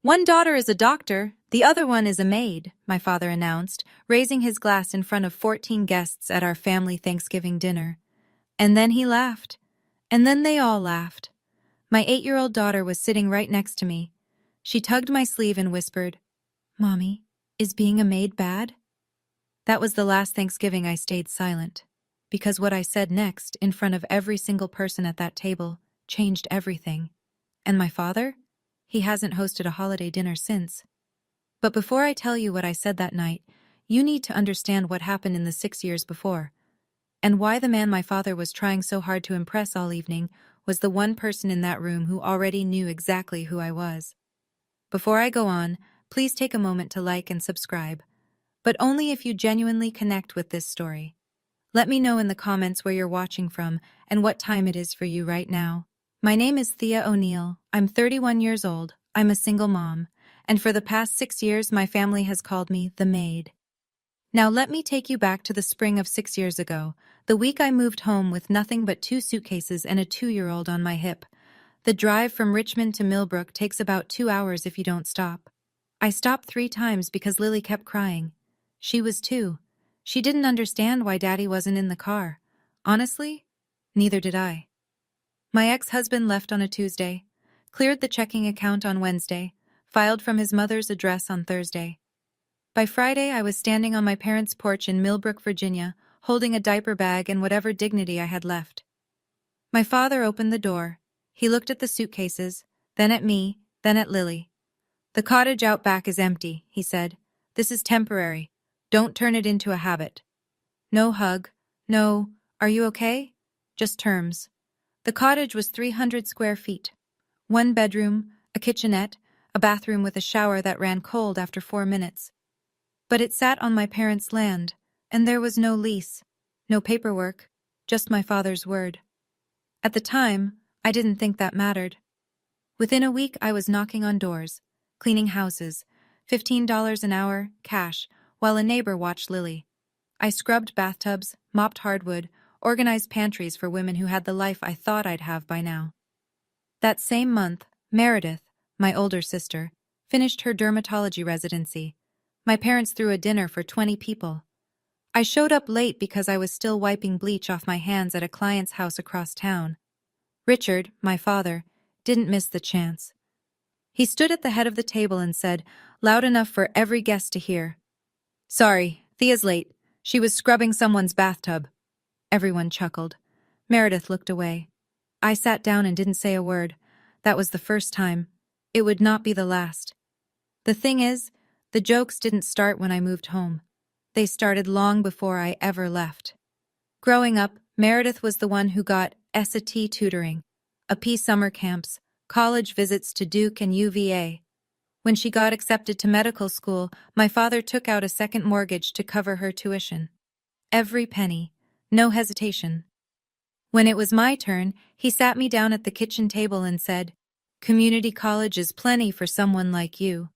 One daughter is a doctor, the other one is a maid, my father announced, raising his glass in front of 14 guests at our family Thanksgiving dinner. And then he laughed. And then they all laughed. My 8-year-old daughter was sitting right next to me. She tugged my sleeve and whispered, "Mommy, is being a maid bad?" That was the last Thanksgiving I stayed silent, because what I said next, in front of every single person at that table, changed everything. And my father? He hasn't hosted a holiday dinner since. But before I tell you what I said that night, you need to understand what happened in the 6 years before, and why the man my father was trying so hard to impress all evening was the one person in that room who already knew exactly who I was. Before I go on, please take a moment to like and subscribe, but only if you genuinely connect with this story. Let me know in the comments where you're watching from and what time it is for you right now. My name is Thea O'Neill. I'm 31 years old. I'm a single mom, and for the past 6 years my family has called me the Maid. Now let me take you back to the spring of 6 years ago, the week I moved home with nothing but 2 suitcases and a 2-year-old on my hip. The drive from Richmond to Millbrook takes about 2 hours if you don't stop. I stopped 3 times because Lily kept crying. She was 2. She didn't understand why Daddy wasn't in the car. Honestly, neither did I. My ex-husband left on a Tuesday, cleared the checking account on Wednesday, filed from his mother's address on Thursday. By Friday, I was standing on my parents' porch in Millbrook, Virginia, holding a diaper bag and whatever dignity I had left. My father opened the door. He looked at the suitcases, then at me, then at Lily. "The cottage out back is empty," he said. "This is temporary. Don't turn it into a habit." No hug, no, "Are you okay?" Just terms. The cottage was 300 square feet. 1 bedroom, a kitchenette, a bathroom with a shower that ran cold after 4 minutes. But it sat on my parents' land, and there was no lease, no paperwork, just my father's word. At the time, I didn't think that mattered. Within a week, I was knocking on doors, cleaning houses, $15 an hour, cash, while a neighbor watched Lily. I scrubbed bathtubs, mopped hardwood, organized pantries for women who had the life I thought I'd have by now. That same month, Meredith, my older sister, finished her dermatology residency. My parents threw a dinner for 20 people. I showed up late because I was still wiping bleach off my hands at a client's house across town. Richard, my father, didn't miss the chance. He stood at the head of the table and said, loud enough for every guest to hear, "Sorry, Thea's late. She was scrubbing someone's bathtub." Everyone chuckled. Meredith looked away. I sat down and didn't say a word. That was the first time. It would not be the last. The thing is, the jokes didn't start when I moved home. They started long before I ever left. Growing up, Meredith was the one who got SAT tutoring, AP summer camps, college visits to Duke and UVA. When she got accepted to medical school, my father took out a second mortgage to cover her tuition. Every penny, no hesitation. When it was my turn, he sat me down at the kitchen table and said, "Community college is plenty for someone like you."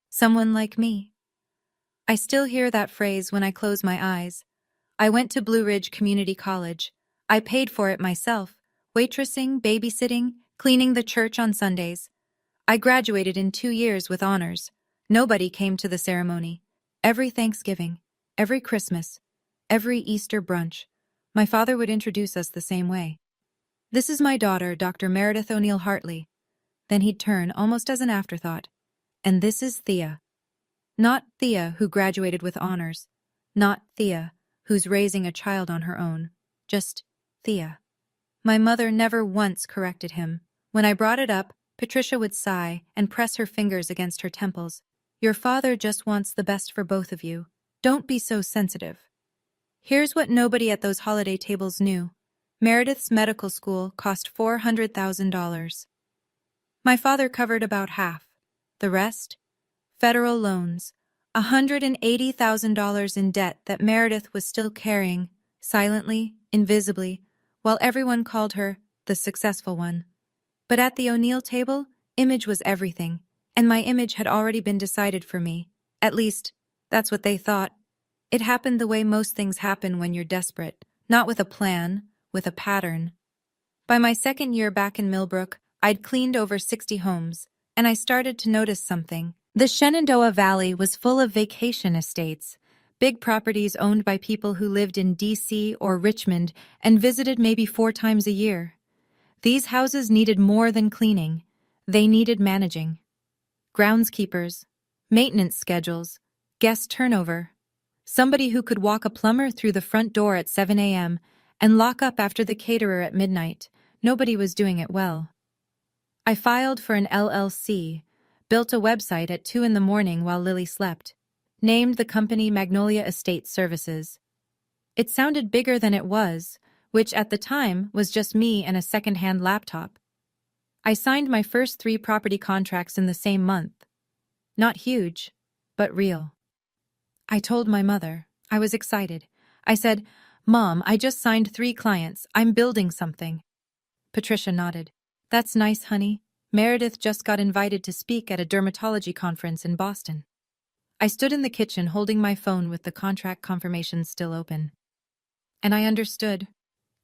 Someone like me. I still hear that phrase when I close my eyes. I went to Blue Ridge Community College. I paid for it myself, waitressing, babysitting, cleaning the church on Sundays. I graduated in 2 years with honors. Nobody came to the ceremony. Every Thanksgiving, every Christmas, every Easter brunch, my father would introduce us the same way. "This is my daughter, Dr. Meredith O'Neill Hartley." Then he'd turn, almost as an afterthought, "And this is Thea." Not Thea, who graduated with honors. Not Thea, who's raising a child on her own. Just Thea. My mother never once corrected him. When I brought it up, Patricia would sigh and press her fingers against her temples. "Your father just wants the best for both of you. Don't be so sensitive." Here's what nobody at those holiday tables knew. Meredith's medical school cost $400,000. My father covered about half. The rest? Federal loans. $180,000 in debt that Meredith was still carrying, silently, invisibly, while everyone called her the successful one. But at the O'Neill table, image was everything, and my image had already been decided for me. At least, that's what they thought. It happened the way most things happen when you're desperate, not with a plan, with a pattern. By my second year back in Millbrook, I'd cleaned over 60 homes, and I started to notice something. The Shenandoah Valley was full of vacation estates, big properties owned by people who lived in D.C. or Richmond and visited maybe 4 times a year. These houses needed more than cleaning. They needed managing. Groundskeepers, maintenance schedules, guest turnover. Somebody who could walk a plumber through the front door at 7 a.m. and lock up after the caterer at midnight. Nobody was doing it well. I filed for an LLC, built a website at 2 in the morning while Lily slept, named the company Magnolia Estate Services. It sounded bigger than it was, which at the time was just me and a second-hand laptop. I signed my first 3 property contracts in the same month. Not huge, but real. I told my mother. I was excited. I said, "Mom, I just signed 3 clients. I'm building something." Patricia nodded. "That's nice, honey. Meredith just got invited to speak at a dermatology conference in Boston." I stood in the kitchen holding my phone with the contract confirmations still open. And I understood,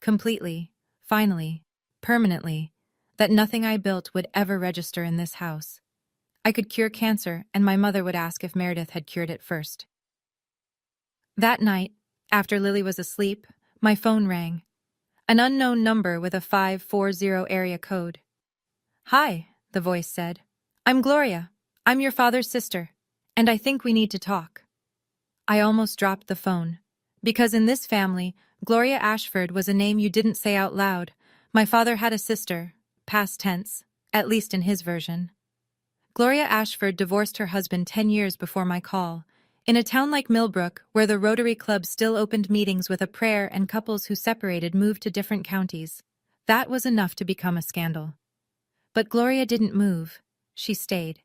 completely, finally, permanently, that nothing I built would ever register in this house. I could cure cancer, and my mother would ask if Meredith had cured it first. That night, after Lily was asleep, my phone rang. An unknown number with a 540 area code. "Hi," the voice said. "I'm Gloria. I'm your father's sister, and I think we need to talk." I almost dropped the phone. Because in this family, Gloria Ashford was a name you didn't say out loud. My father had a sister, past tense, at least in his version. Gloria Ashford divorced her husband 10 years before my call. In a town like Millbrook, where the Rotary Club still opened meetings with a prayer and couples who separated moved to different counties. That was enough to become a scandal. But Gloria didn't move. She stayed.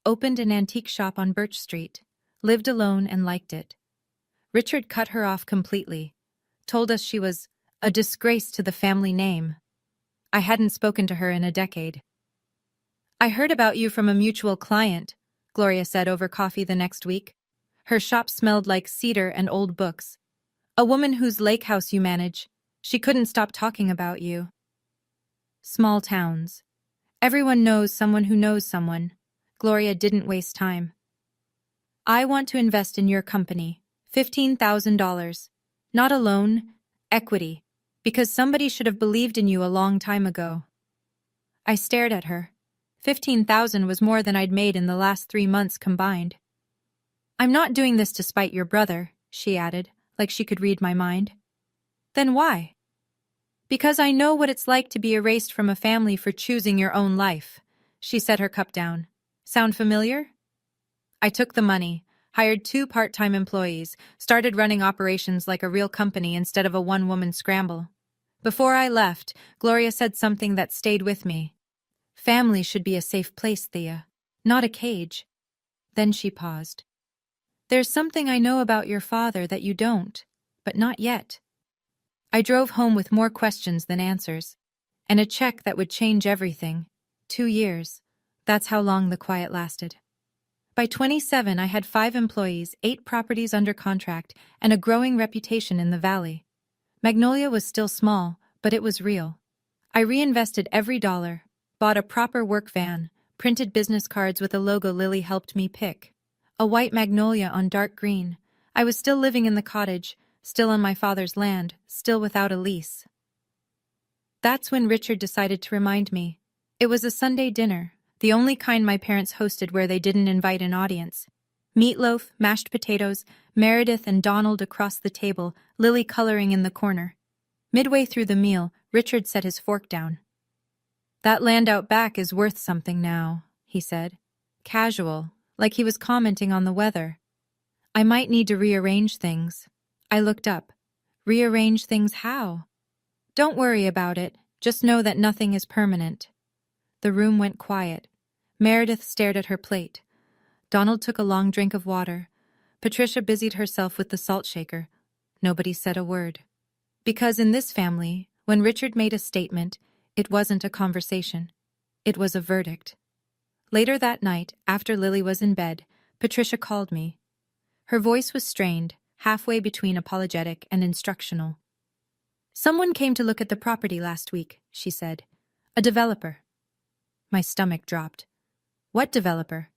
Opened an antique shop on Birch Street. Lived alone and liked it. Richard cut her off completely. Told us she was a disgrace to the family name. I hadn't spoken to her in a decade. "I heard about you from a mutual client," Gloria said over coffee the next week. Her shop smelled like cedar and old books. "A woman whose lake house you manage. She couldn't stop talking about you." Small towns. Everyone knows someone who knows someone. Gloria didn't waste time. "I want to invest in your company. $15,000. Not a loan, equity. Because somebody should have believed in you a long time ago." I stared at her. 15,000 was more than I'd made in the last 3 months combined. "I'm not doing this to spite your brother," she added, like she could read my mind. "Then why?" "Because I know what it's like to be erased from a family for choosing your own life." She set her cup down. "Sound familiar?" I took the money, hired 2 part-time employees, started running operations like a real company instead of a one-woman scramble. Before I left, Gloria said something that stayed with me. "Family should be a safe place, Thea, not a cage." Then she paused. "There's something I know about your father that you don't, but not yet." I drove home with more questions than answers. And a check that would change everything. 2 years. That's how long the quiet lasted. By 27, I had 5 employees, 8 properties under contract, and a growing reputation in the valley. Magnolia was still small, but it was real. I reinvested every dollar, bought a proper work van, printed business cards with a logo Lily helped me pick. A white magnolia on dark green. I was still living in the cottage, still on my father's land, still without a lease. That's when Richard decided to remind me. It was a Sunday dinner, the only kind my parents hosted where they didn't invite an audience. Meatloaf, mashed potatoes, Meredith and Donald across the table, Lily coloring in the corner. Midway through the meal, Richard set his fork down. "That land out back is worth something now," he said. Casual, like he was commenting on the weather. "I might need to rearrange things." I looked up. "Rearrange things how?" "Don't worry about it. Just know that nothing is permanent." The room went quiet. Meredith stared at her plate. Donald took a long drink of water. Patricia busied herself with the salt shaker. Nobody said a word. Because in this family, when Richard made a statement, it wasn't a conversation. It was a verdict. Later that night, after Lily was in bed, Patricia called me. Her voice was strained, halfway between apologetic and instructional. "Someone came to look at the property last week," she said. "A developer." My stomach dropped. What developer?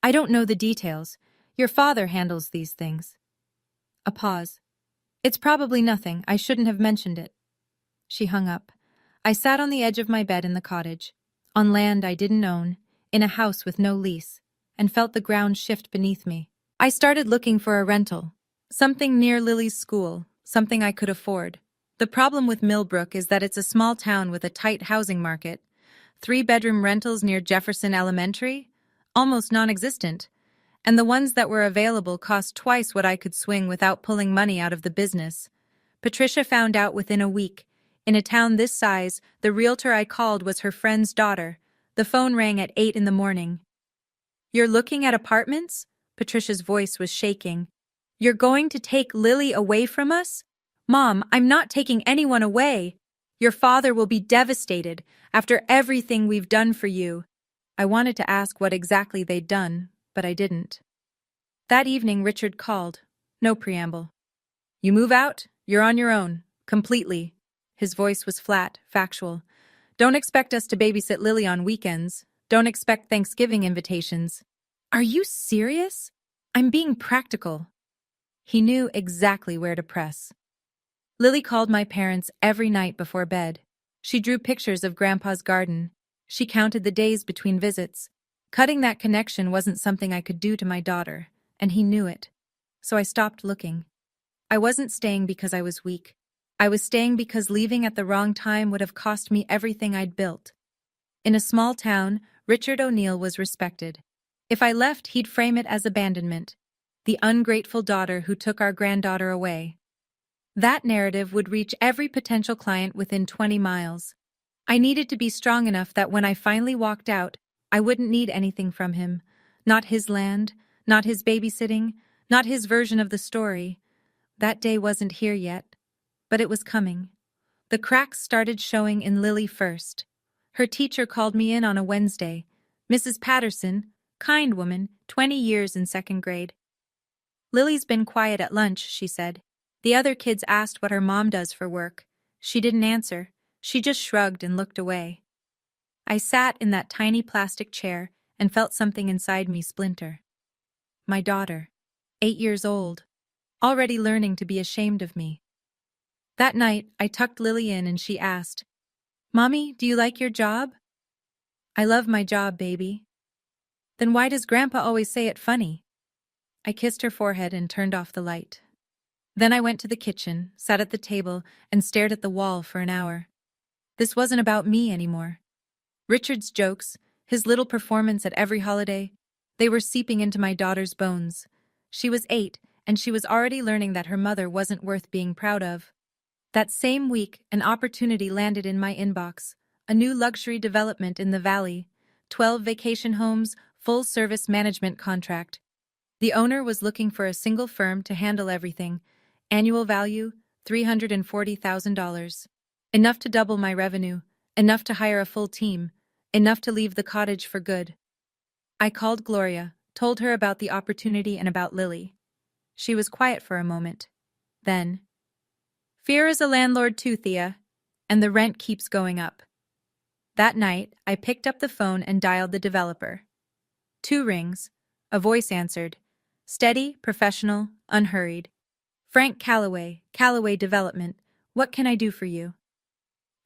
I don't know the details. Your father handles these things. A pause. It's probably nothing. I shouldn't have mentioned it. She hung up. I sat on the edge of my bed in the cottage, on land I didn't own, in a house with no lease, and felt the ground shift beneath me. I started looking for a rental. Something near Lily's school, something I could afford. The problem with Millbrook is that it's a small town with a tight housing market. 3-bedroom rentals near Jefferson Elementary? Almost non-existent. And the ones that were available cost twice what I could swing without pulling money out of the business. Patricia found out within a week. In a town this size, the realtor I called was her friend's daughter. The phone rang at 8 in the morning. You're looking at apartments? Patricia's voice was shaking. You're going to take Lily away from us? Mom, I'm not taking anyone away. Your father will be devastated after everything we've done for you. I wanted to ask what exactly they'd done, but I didn't. That evening, Richard called. No preamble. You move out, you're on your own, completely. His voice was flat, factual. Don't expect us to babysit Lily on weekends. Don't expect Thanksgiving invitations. Are you serious? I'm being practical. He knew exactly where to press. Lily called my parents every night before bed. She drew pictures of Grandpa's garden. She counted the days between visits. Cutting that connection wasn't something I could do to my daughter, and he knew it. So I stopped looking. I wasn't staying because I was weak. I was staying because leaving at the wrong time would have cost me everything I'd built. In a small town, Richard O'Neill was respected. If I left, he'd frame it as abandonment. The ungrateful daughter who took our granddaughter away. That narrative would reach every potential client within 20 miles. I needed to be strong enough that when I finally walked out, I wouldn't need anything from him. Not his land, not his babysitting, not his version of the story. That day wasn't here yet, but it was coming. The cracks started showing in Lily first. Her teacher called me in on a Wednesday. Mrs. Patterson, kind woman, 20 years in 2nd grade. Lily's been quiet at lunch, she said. The other kids asked what her mom does for work. She didn't answer. She just shrugged and looked away. I sat in that tiny plastic chair and felt something inside me splinter. My daughter, 8 years old, already learning to be ashamed of me. That night, I tucked Lily in and she asked, Mommy, do you like your job? I love my job, baby. Then why does Grandpa always say it funny? I kissed her forehead and turned off the light. Then I went to the kitchen, sat at the table, and stared at the wall for an hour. This wasn't about me anymore. Richard's jokes, his little performance at every holiday, they were seeping into my daughter's bones. She was 8, and she was already learning that her mother wasn't worth being proud of. That same week, an opportunity landed in my inbox. A new luxury development in the valley. 12 vacation homes, full-service management contract. The owner was looking for a single firm to handle everything. Annual value, $340,000. Enough to double my revenue. Enough to hire a full team. Enough to leave the cottage for good. I called Gloria, told her about the opportunity and about Lily. She was quiet for a moment. Then, fear is a landlord too, Thea, and the rent keeps going up. That night, I picked up the phone and dialed the developer. 2 rings. A voice answered. Steady, professional, unhurried. Frank Calloway, Calloway Development. What can I do for you?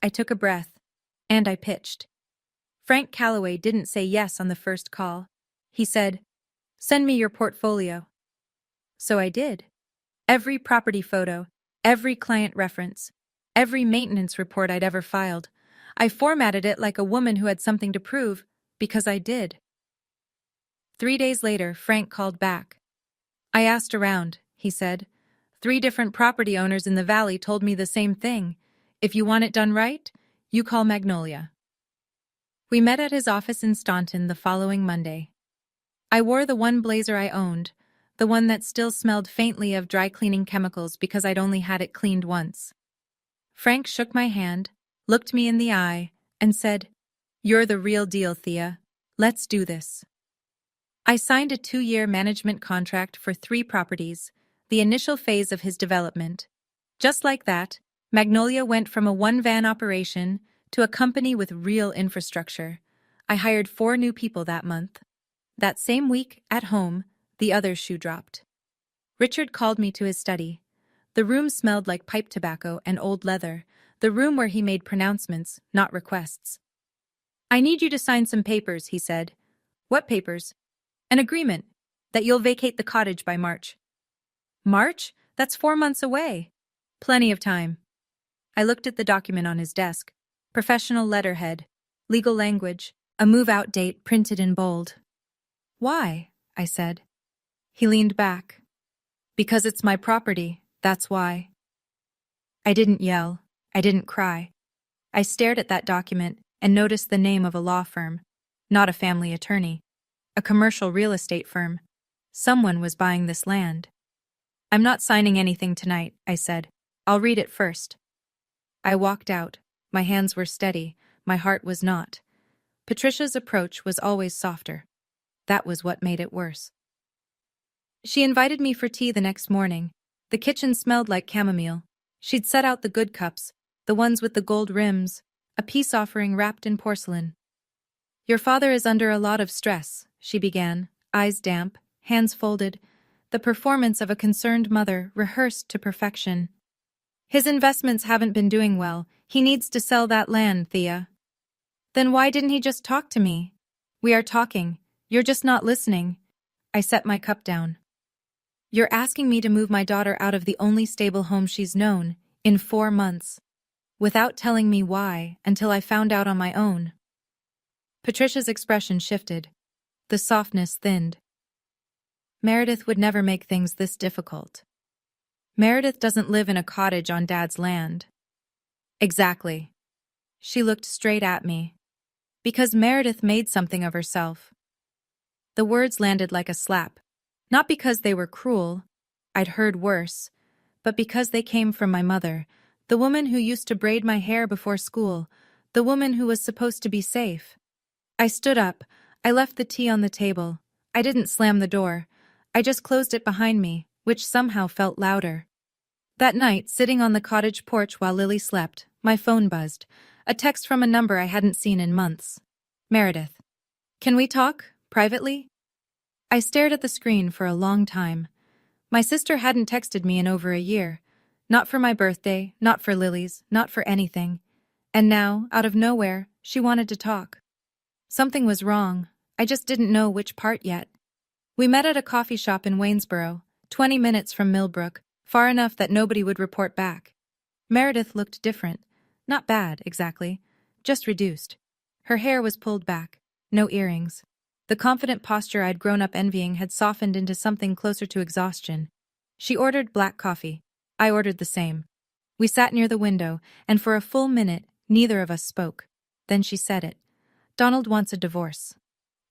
I took a breath, and I pitched. Frank Calloway didn't say yes on the first call. He said, Send me your portfolio. So I did. Every property photo, every client reference, every maintenance report I'd ever filed. I formatted it like a woman who had something to prove, because I did. 3 days later, Frank called back. I asked around, he said. 3 different property owners in the valley told me the same thing. If you want it done right, you call Magnolia. We met at his office in Staunton the following Monday. I wore the one blazer I owned, the one that still smelled faintly of dry cleaning chemicals because I'd only had it cleaned once. Frank shook my hand, looked me in the eye, and said, You're the real deal, Thea. Let's do this. I signed a 2-year management contract for 3 properties, the initial phase of his development. Just like that, Magnolia went from a 1-van operation to a company with real infrastructure, I hired 4 new people that month. That same week, at home, the other shoe dropped. Richard called me to his study. The room smelled like pipe tobacco and old leather, the room where he made pronouncements, not requests. "I need you to sign some papers," he said. "What papers?" "An agreement. That you'll vacate the cottage by March." "March? That's 4 months away." "Plenty of time." I looked at the document on his desk. Professional letterhead. Legal language. A move-out date printed in bold. "Why?" I said. He leaned back. "Because it's my property, that's why." I didn't yell. I didn't cry. I stared at that document and noticed the name of a law firm. Not a family attorney. A commercial real estate firm. Someone was buying this land. "I'm not signing anything tonight," I said. "I'll read it first." I walked out. My hands were steady. My heart was not. Patricia's approach was always softer. That was what made it worse. She invited me for tea the next morning. The kitchen smelled like chamomile. She'd set out the good cups, the ones with the gold rims, a peace offering wrapped in porcelain. "Your father is under a lot of stress," she began, eyes damp, hands folded, the performance of a concerned mother rehearsed to perfection. "His investments haven't been doing well. He needs to sell that land, Thea." "Then why didn't he just talk to me?" "We are talking. You're just not listening." I set my cup down. "You're asking me to move my daughter out of the only stable home she's known, in 4 months. Without telling me why, until I found out on my own." Patricia's expression shifted. The softness thinned. "Meredith would never make things this difficult. Meredith doesn't live in a cottage on Dad's land." "Exactly." She looked straight at me. "Because Meredith made something of herself." The words landed like a slap. Not because they were cruel, I'd heard worse, but because they came from my mother, the woman who used to braid my hair before school, the woman who was supposed to be safe. I stood up. I left the tea on the table. I didn't slam the door. I just closed it behind me, which somehow felt louder. That night, sitting on the cottage porch while Lily slept, my phone buzzed. A text from a number I hadn't seen in months. "Meredith. Can we talk? Privately?" I stared at the screen for a long time. My sister hadn't texted me in over a year. Not for my birthday, not for Lily's, not for anything. And now, out of nowhere, she wanted to talk. Something was wrong. I just didn't know which part yet. We met at a coffee shop in Waynesboro, 20 minutes from Millbrook, far enough that nobody would report back. Meredith looked different. Not bad, exactly. Just reduced. Her hair was pulled back. No earrings. The confident posture I'd grown up envying had softened into something closer to exhaustion. She ordered black coffee. I ordered the same. We sat near the window, and for a full minute, neither of us spoke. Then she said it. "Donald wants a divorce."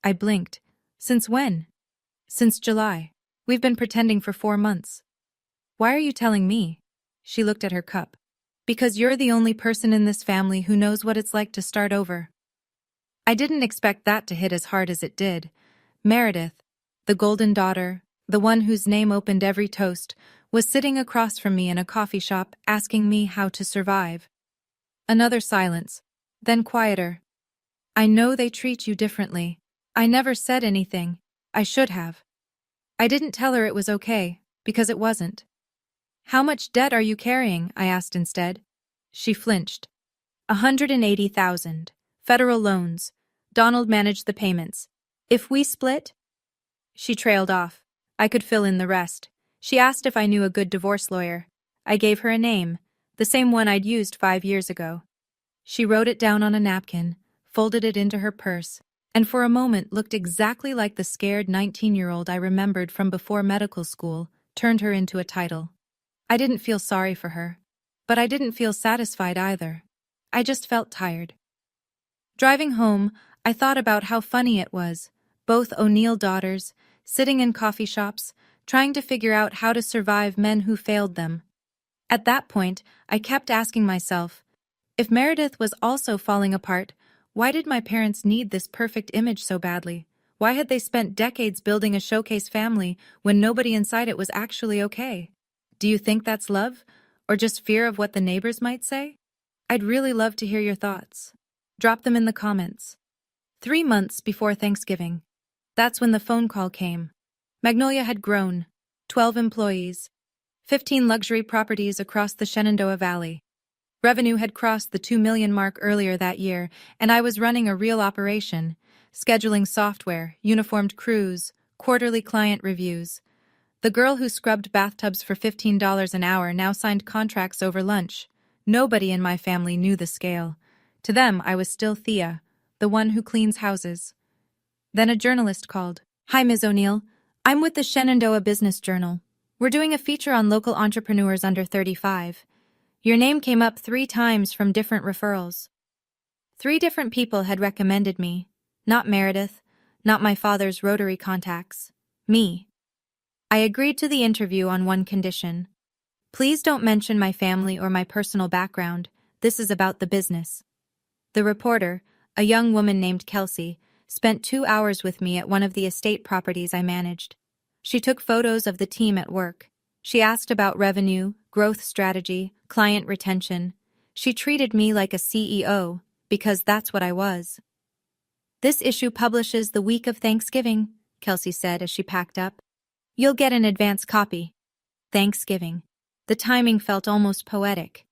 I blinked. "Since when?" "Since July. We've been pretending for 4 months." "Why are you telling me?" She looked at her cup. "Because you're the only person in this family who knows what it's like to start over." I didn't expect that to hit as hard as it did. Meredith, the golden daughter, the one whose name opened every toast, was sitting across from me in a coffee shop asking me how to survive. Another silence, then quieter. "I know they treat you differently. I never said anything. I should have." I didn't tell her it was okay, because it wasn't. "How much debt are you carrying?" I asked instead. She flinched. 180,000. Federal loans. Donald managed the payments. "If we split?" She trailed off. I could fill in the rest. She asked if I knew a good divorce lawyer. I gave her a name, the same one I'd used 5 years ago. She wrote it down on a napkin, folded it into her purse, and for a moment looked exactly like the scared 19-year-old I remembered from before medical school, turned her into a title. I didn't feel sorry for her, but I didn't feel satisfied either. I just felt tired. Driving home, I thought about how funny it was, both O'Neill daughters, sitting in coffee shops, trying to figure out how to survive men who failed them. At that point, I kept asking myself, if Meredith was also falling apart, why did my parents need this perfect image so badly? Why had they spent decades building a showcase family when nobody inside it was actually okay? Do you think that's love? Or just fear of what the neighbors might say? I'd really love to hear your thoughts. Drop them in the comments. 3 months before Thanksgiving. That's when the phone call came. Magnolia had grown. 12 employees. 15 luxury properties across the Shenandoah Valley. Revenue had crossed the 2 million mark earlier that year, and I was running a real operation, scheduling software, uniformed crews, quarterly client reviews. The girl who scrubbed bathtubs for $15 an hour now signed contracts over lunch. Nobody in my family knew the scale. To them, I was still Thea, the one who cleans houses. Then a journalist called. "Hi, Ms. O'Neill. I'm with the Shenandoah Business Journal. We're doing a feature on local entrepreneurs under 35. Your name came up 3 times from different referrals." 3 different people had recommended me. Not Meredith, not my father's Rotary contacts. Me. I agreed to the interview on one condition. "Please don't mention my family or my personal background. This is about the business." The reporter, a young woman named Kelsey, spent 2 hours with me at one of the estate properties I managed. She took photos of the team at work. She asked about revenue, growth strategy, client retention. She treated me like a CEO, because that's what I was. "This issue publishes the week of Thanksgiving," Kelsey said as she packed up. "You'll get an advance copy." Thanksgiving. The timing felt almost poetic.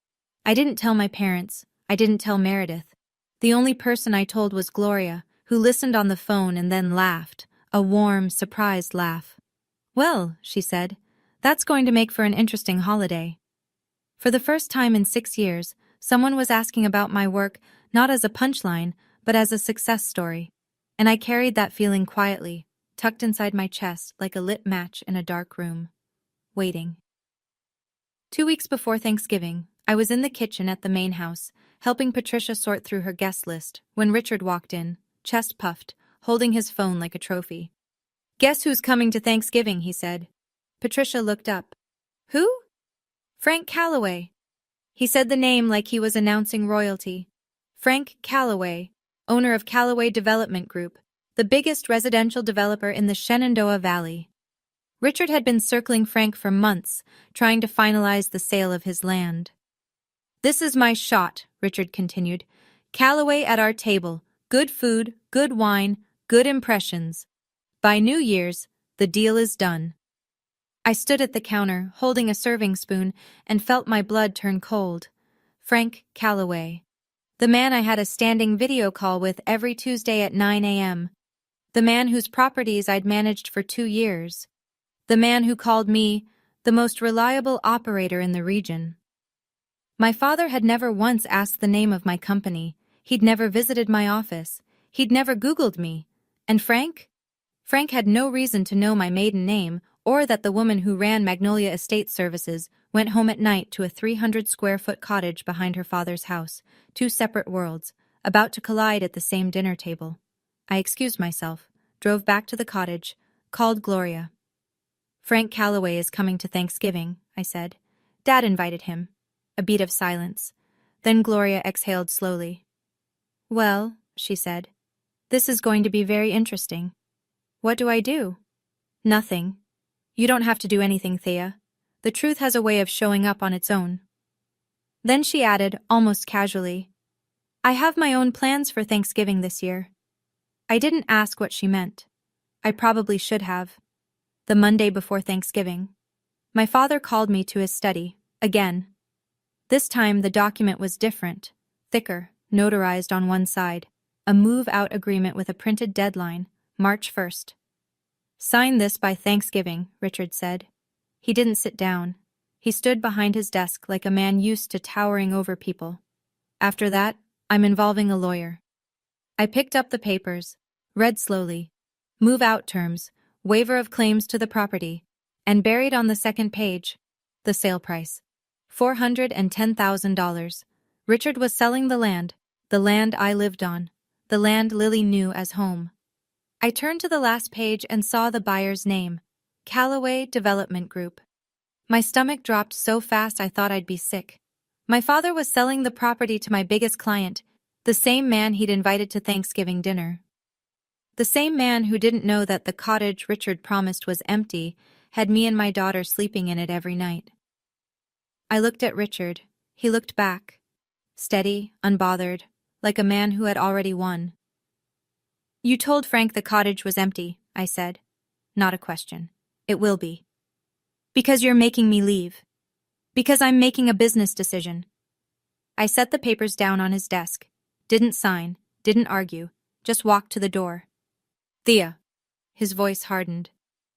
I didn't tell my parents. I didn't tell Meredith. The only person I told was Gloria, who listened on the phone and then laughed, a warm, surprised laugh. "Well," she said, "that's going to make for an interesting holiday." For the first time in 6 years, someone was asking about my work not as a punchline, but as a success story. And I carried that feeling quietly, tucked inside my chest like a lit match in a dark room. Waiting. 2 weeks before Thanksgiving, I was in the kitchen at the main house, helping Patricia sort through her guest list, when Richard walked in, chest puffed, holding his phone like a trophy. "Guess who's coming to Thanksgiving," he said. Patricia looked up. "Who?" "Frank Calloway." He said the name like he was announcing royalty. Frank Calloway, owner of Calloway Development Group, the biggest residential developer in the Shenandoah Valley. Richard had been circling Frank for months, trying to finalize the sale of his land. "This is my shot," Richard continued. "Calloway at our table. Good food, good wine, good impressions. By New Year's, the deal is done." I stood at the counter, holding a serving spoon, and felt my blood turn cold. Frank Calloway. The man I had a standing video call with every Tuesday at 9 a.m. The man whose properties I'd managed for 2 years. The man who called me the most reliable operator in the region. My father had never once asked the name of my company. He'd never visited my office. He'd never Googled me. And Frank? Frank had no reason to know my maiden name, or that the woman who ran Magnolia Estate Services went home at night to a 300-square-foot cottage behind her father's house, 2 separate worlds, about to collide at the same dinner table. I excused myself, drove back to the cottage, called Gloria. "Frank Calloway is coming to Thanksgiving," I said. "Dad invited him." A beat of silence. Then Gloria exhaled slowly. "Well," she said, "this is going to be very interesting." "What do I do?" "Nothing. You don't have to do anything, Thea. The truth has a way of showing up on its own." Then she added, almost casually, "I have my own plans for Thanksgiving this year." I didn't ask what she meant. I probably should have. The Monday before Thanksgiving, my father called me to his study, again. This time the document was different, thicker, notarized on one side, a move-out agreement with a printed deadline, March 1st. "Sign this by Thanksgiving," Richard said. He didn't sit down. He stood behind his desk like a man used to towering over people. "After that, I'm involving a lawyer." I picked up the papers, read slowly. Move-out terms, waiver of claims to the property, and buried on the second page, the sale price. $410,000. Richard was selling the land I lived on, the land Lily knew as home. I turned to the last page and saw the buyer's name, Calloway Development Group. My stomach dropped so fast I thought I'd be sick. My father was selling the property to my biggest client, the same man he'd invited to Thanksgiving dinner. The same man who didn't know that the cottage Richard promised was empty had me and my daughter sleeping in it every night. I looked at Richard. He looked back. Steady, unbothered, like a man who had already won. You told Frank the cottage was empty, I said. Not a question. It will be. Because you're making me leave. Because I'm making a business decision. I set the papers down on his desk. Didn't sign, didn't argue, just walked to the door. Thea. His voice hardened.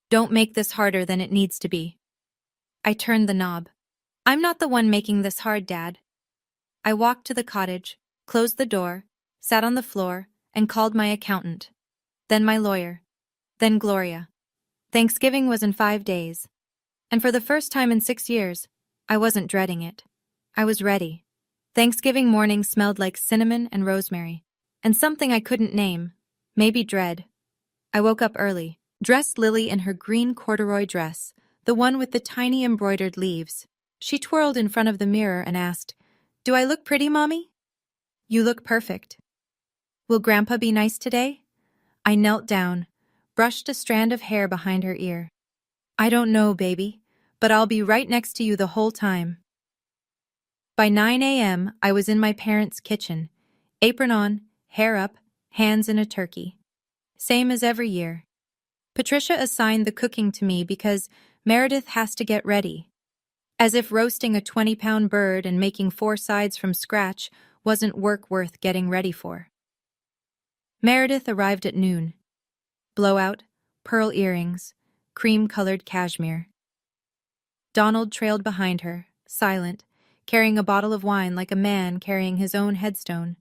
Don't make this harder than it needs to be. I turned the knob. I'm not the one making this hard, Dad. I walked to the cottage, closed the door, sat on the floor, and called my accountant. Then my lawyer. Then Gloria. Thanksgiving was in 5 days. And for the first time in 6 years, I wasn't dreading it. I was ready. Thanksgiving morning smelled like cinnamon and rosemary, and something I couldn't name, maybe dread. I woke up early, dressed Lily in her green corduroy dress, the one with the tiny embroidered leaves. She twirled in front of the mirror and asked, "Do I look pretty, Mommy?" "You look perfect." "Will Grandpa be nice today?" I knelt down, brushed a strand of hair behind her ear. "I don't know, baby, but I'll be right next to you the whole time." By 9 a.m., I was in my parents' kitchen, apron on, hair up, hands in a turkey. Same as every year. Patricia assigned the cooking to me because Meredith has to get ready. As if roasting a 20-pound bird and making 4 sides from scratch wasn't work worth getting ready for. Meredith arrived at noon. Blowout, pearl earrings, cream-colored cashmere. Donald trailed behind her, silent, carrying a bottle of wine like a man carrying his own headstone.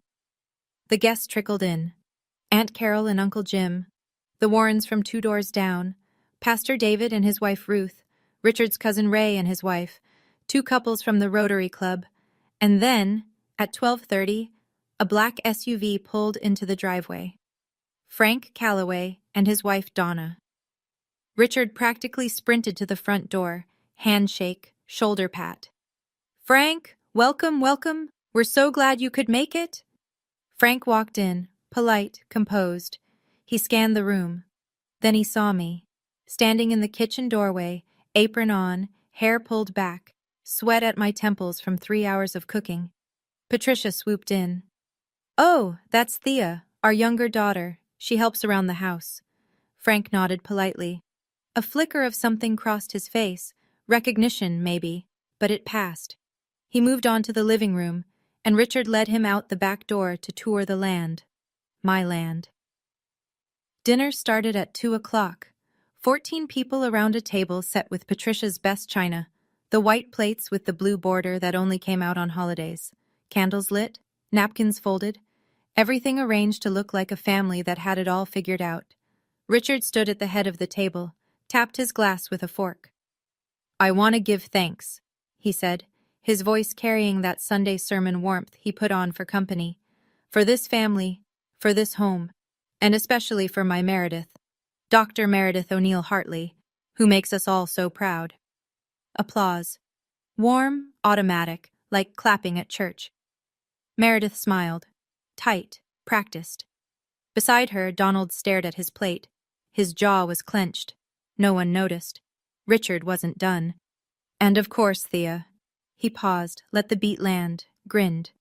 The guests trickled in. Aunt Carol and Uncle Jim, the Warrens from 2 doors down, Pastor David and his wife Ruth, Richard's cousin Ray and his wife, 2 couples from the Rotary Club, and then, at 12:30, a black SUV pulled into the driveway. Frank Calloway and his wife Donna. Richard practically sprinted to the front door, handshake, shoulder pat. "Frank, welcome, welcome. We're so glad you could make it." Frank walked in, polite, composed. He scanned the room. Then he saw me, standing in the kitchen doorway, apron on, hair pulled back, sweat at my temples from 3 hours of cooking. Patricia swooped in. "Oh, that's Thea, our younger daughter. She helps around the house." Frank nodded politely. A flicker of something crossed his face, recognition maybe, but it passed. He moved on to the living room, and Richard led him out the back door to tour the land. My land. Dinner started at 2 o'clock. 14 people around a table set with Patricia's best china, the white plates with the blue border that only came out on holidays, candles lit, napkins folded, everything arranged to look like a family that had it all figured out. Richard stood at the head of the table, tapped his glass with a fork. "I want to give thanks," he said, his voice carrying that Sunday sermon warmth he put on for company, "for this family, for this home, and especially for my Meredith, Dr. Meredith O'Neill Hartley, who makes us all so proud." Applause. Warm, automatic, like clapping at church. Meredith smiled. Tight, practiced. Beside her, Donald stared at his plate. His jaw was clenched. No one noticed. Richard wasn't done. "And of course, Thea." He paused, let the beat land, grinned.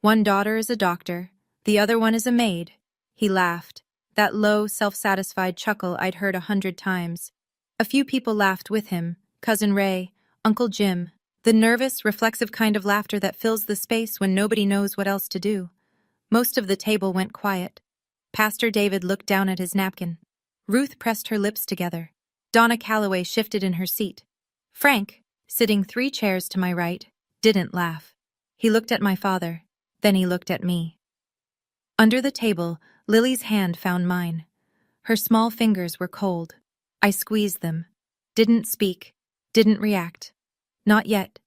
"One daughter is a doctor, the other one is a maid." He laughed, that low, self-satisfied chuckle I'd heard 100 times. A few people laughed with him, Cousin Ray, Uncle Jim, the nervous, reflexive kind of laughter that fills the space when nobody knows what else to do. Most of the table went quiet. Pastor David looked down at his napkin. Ruth pressed her lips together. Donna Calloway shifted in her seat. Frank, sitting 3 chairs to my right, didn't laugh. He looked at my father, then he looked at me. Under the table, Lily's hand found mine. Her small fingers were cold. I squeezed them. Didn't speak. Didn't react. Not yet.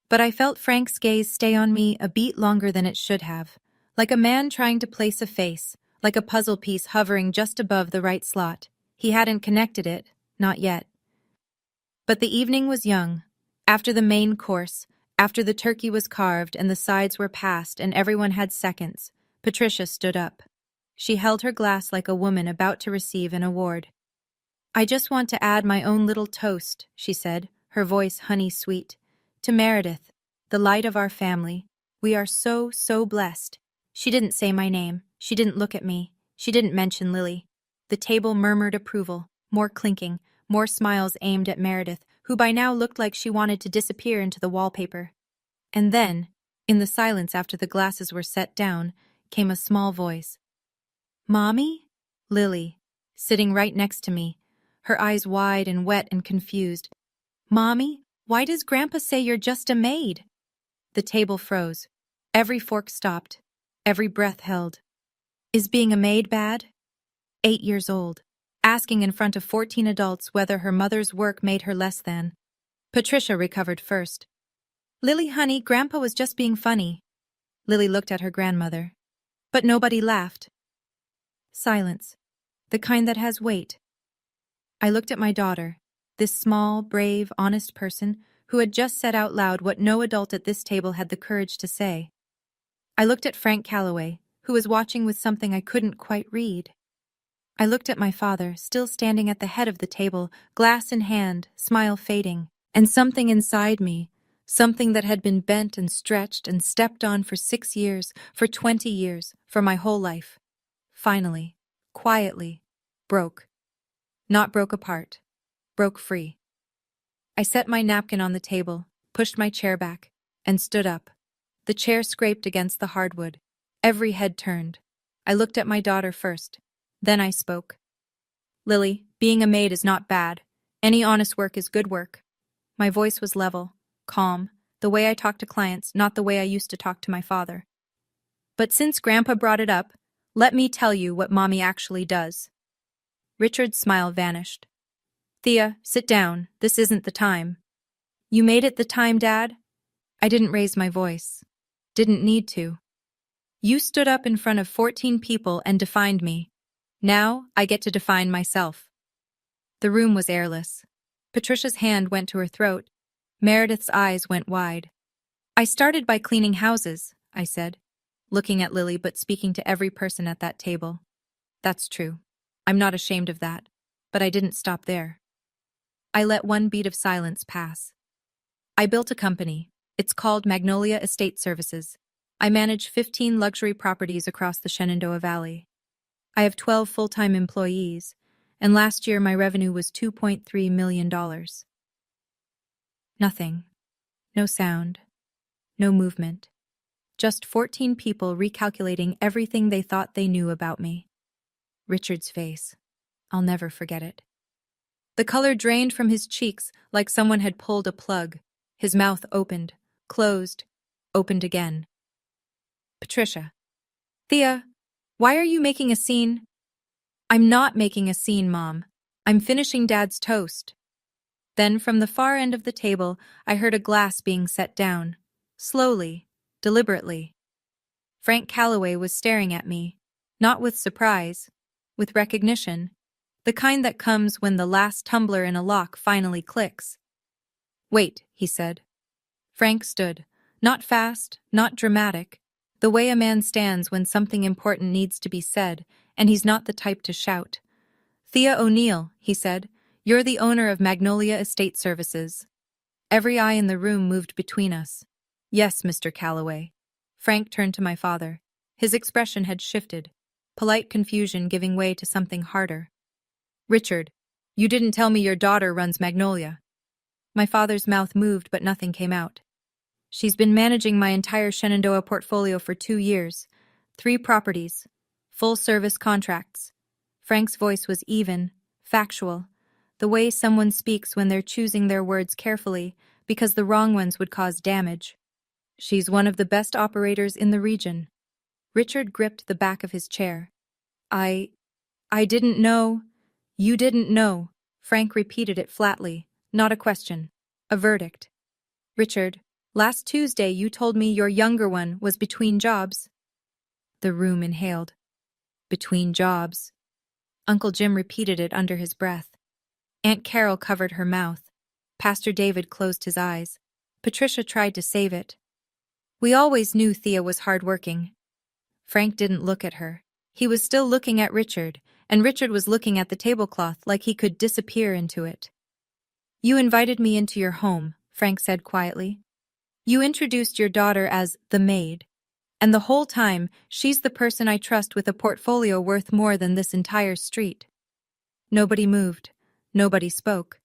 But I felt Frank's gaze stay on me a beat longer than it should have, like a man trying to place a face, like a puzzle piece hovering just above the right slot. He hadn't connected it, not yet. But the evening was young. After the main course, after the turkey was carved and the sides were passed and everyone had seconds, Patricia stood up. She held her glass like a woman about to receive an award. "I just want to add my own little toast," she said, her voice honey-sweet. "To Meredith, the light of our family. We are so, so blessed." She didn't say my name. She didn't look at me. She didn't mention Lily. The table murmured approval, more clinking, more smiles aimed at Meredith, who by now looked like she wanted to disappear into the wallpaper. And then, in the silence after the glasses were set down, came a small voice. "Mommy?" Lily, sitting right next to me, her eyes wide and wet and confused. "Mommy, why does Grandpa say you're just a maid?" The table froze. Every fork stopped. Every breath held. Is being a maid bad? 8 years old, asking in front of 14 adults whether her mother's work made her less than. Patricia recovered first. "Lily, honey, Grandpa was just being funny." Lily looked at her grandmother. But nobody laughed. Silence. The kind that has weight. I looked at my daughter, this small, brave, honest person who had just said out loud what no adult at this table had the courage to say. I looked at Frank Calloway, who was watching with something I couldn't quite read. I looked at my father, still standing at the head of the table, glass in hand, smile fading, and something inside me, something that had been bent and stretched and stepped on for 6 years, for 20 years, for my whole life. Finally, quietly, broke. Not broke apart. Broke free. I set my napkin on the table, pushed my chair back, and stood up. The chair scraped against the hardwood. Every head turned. I looked at my daughter first. Then I spoke. "Lily, being a maid is not bad. Any honest work is good work." My voice was level, calm, the way I talk to clients, not the way I used to talk to my father. "But since Grandpa brought it up, let me tell you what Mommy actually does." Richard's smile vanished. "Thea, sit down. This isn't the time." "You made it the time, Dad?" I didn't raise my voice. Didn't need to. "You stood up in front of 14 people and defined me. Now I get to define myself." The room was airless. Patricia's hand went to her throat. Meredith's eyes went wide. "I started by cleaning houses," I said, looking at Lily but speaking to every person at that table. That's true. I'm not ashamed of that. But I didn't stop there. I let one beat of silence pass. "I built a company. It's called Magnolia Estate Services. I manage 15 luxury properties across the Shenandoah Valley. I have 12 full-time employees, and last year my revenue was $2.3 million. Nothing. No sound. No movement. Just 14 people recalculating everything they thought they knew about me. Richard's face. I'll never forget it. The color drained from his cheeks like someone had pulled a plug. His mouth opened, closed, opened again. "Patricia." "Thea, why are you making a scene?" "I'm not making a scene, Mom. I'm finishing Dad's toast." Then from the far end of the table, I heard a glass being set down. Slowly, deliberately. Frank Calloway was staring at me, not with surprise, with recognition, the kind that comes when the last tumbler in a lock finally clicks. "Wait," he said. Frank stood, not fast, not dramatic, the way a man stands when something important needs to be said, and he's not the type to shout. "Thea O'Neill," he said, "you're the owner of Magnolia Estate Services." Every eye in the room moved between us. "Yes, Mr. Calloway." Frank turned to my father. His expression had shifted, polite confusion giving way to something harder. "Richard, you didn't tell me your daughter runs Magnolia." My father's mouth moved but nothing came out. "She's been managing my entire Shenandoah portfolio for 2 years. 3 properties. Full-service contracts." Frank's voice was even, factual, the way someone speaks when they're choosing their words carefully because the wrong ones would cause damage. "She's one of the best operators in the region." Richard gripped the back of his chair. I didn't know." "You didn't know." Frank repeated it flatly, not a question, a verdict. "Richard, last Tuesday you told me your younger one was between jobs." The room inhaled. Between jobs. Uncle Jim repeated it under his breath. Aunt Carol covered her mouth. Pastor David closed his eyes. Patricia tried to save it. "We always knew Thea was hardworking." Frank didn't look at her. He was still looking at Richard, and Richard was looking at the tablecloth like he could disappear into it. "You invited me into your home," Frank said quietly. "You introduced your daughter as the maid. And the whole time, she's the person I trust with a portfolio worth more than this entire street. Nobody moved. Nobody spoke.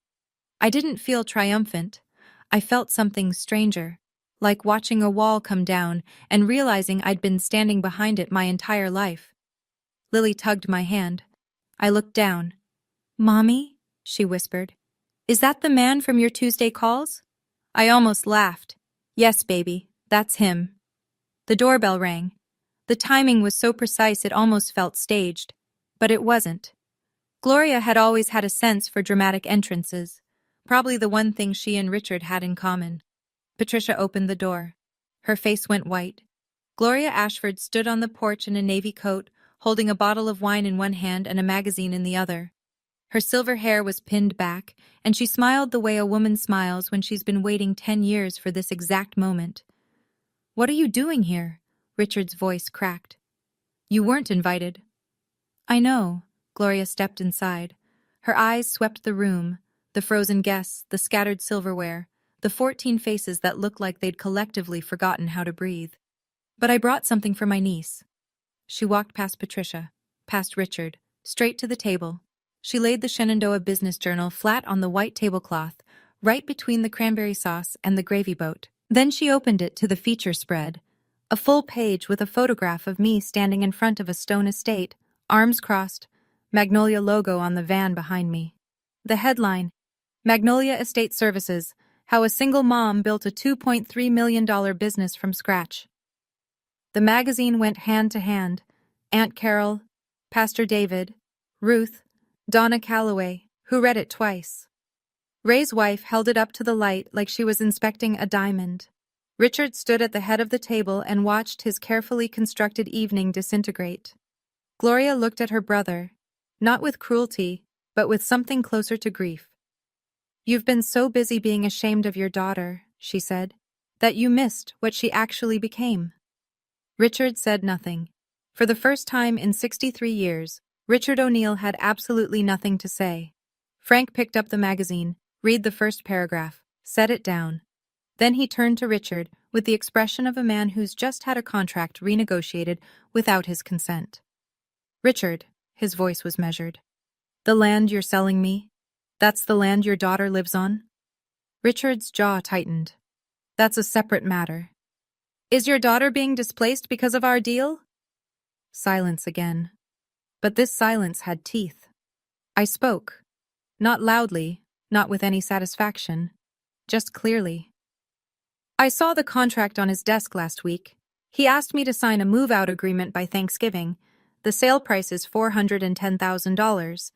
I didn't feel triumphant. I felt something stranger, like watching a wall come down and realizing I'd been standing behind it my entire life. Lily tugged my hand. I looked down. "Mommy?" she whispered. "Is that the man from your Tuesday calls?" I almost laughed. "Yes, baby, that's him." The doorbell rang. The timing was so precise it almost felt staged. But it wasn't. Gloria had always had a sense for dramatic entrances, probably the one thing she and Richard had in common. Patricia opened the door. Her face went white. Gloria Ashford stood on the porch in a navy coat, holding a bottle of wine in one hand and a magazine in the other. Her silver hair was pinned back, and she smiled the way a woman smiles when she's been waiting 10 years for this exact moment. "What are you doing here?" Richard's voice cracked. "You weren't invited." "I know." Gloria stepped inside. Her eyes swept the room, the frozen guests, the scattered silverware, the 14 faces that looked like they'd collectively forgotten how to breathe. "But I brought something for my niece." She walked past Patricia, past Richard, straight to the table. She laid the Shenandoah Business Journal flat on the white tablecloth, right between the cranberry sauce and the gravy boat. Then she opened it to the feature spread, a full page with a photograph of me standing in front of a stone estate, arms crossed, Magnolia logo on the van behind me. The headline, "Magnolia Estate Services, How a Single Mom Built a $2.3 million Business from Scratch." The magazine went hand to hand. Aunt Carol, Pastor David, Ruth, Donna Calloway, who read it twice. Ray's wife held it up to the light like she was inspecting a diamond. Richard stood at the head of the table and watched his carefully constructed evening disintegrate. Gloria looked at her brother, not with cruelty, but with something closer to grief. "You've been so busy being ashamed of your daughter," she said, "that you missed what she actually became." Richard said nothing. For the first time in 63 years, Richard O'Neill had absolutely nothing to say. Frank picked up the magazine, read the first paragraph, set it down. Then he turned to Richard with the expression of a man who's just had a contract renegotiated without his consent. "Richard," his voice was measured, "the land you're selling me, that's the land your daughter lives on?" Richard's jaw tightened. "That's a separate matter." "Is your daughter being displaced because of our deal?" Silence again. But this silence had teeth. I spoke. Not loudly, not with any satisfaction, just clearly. "I saw the contract on his desk last week. He asked me to sign a move-out agreement by Thanksgiving. The sale price is $410,000,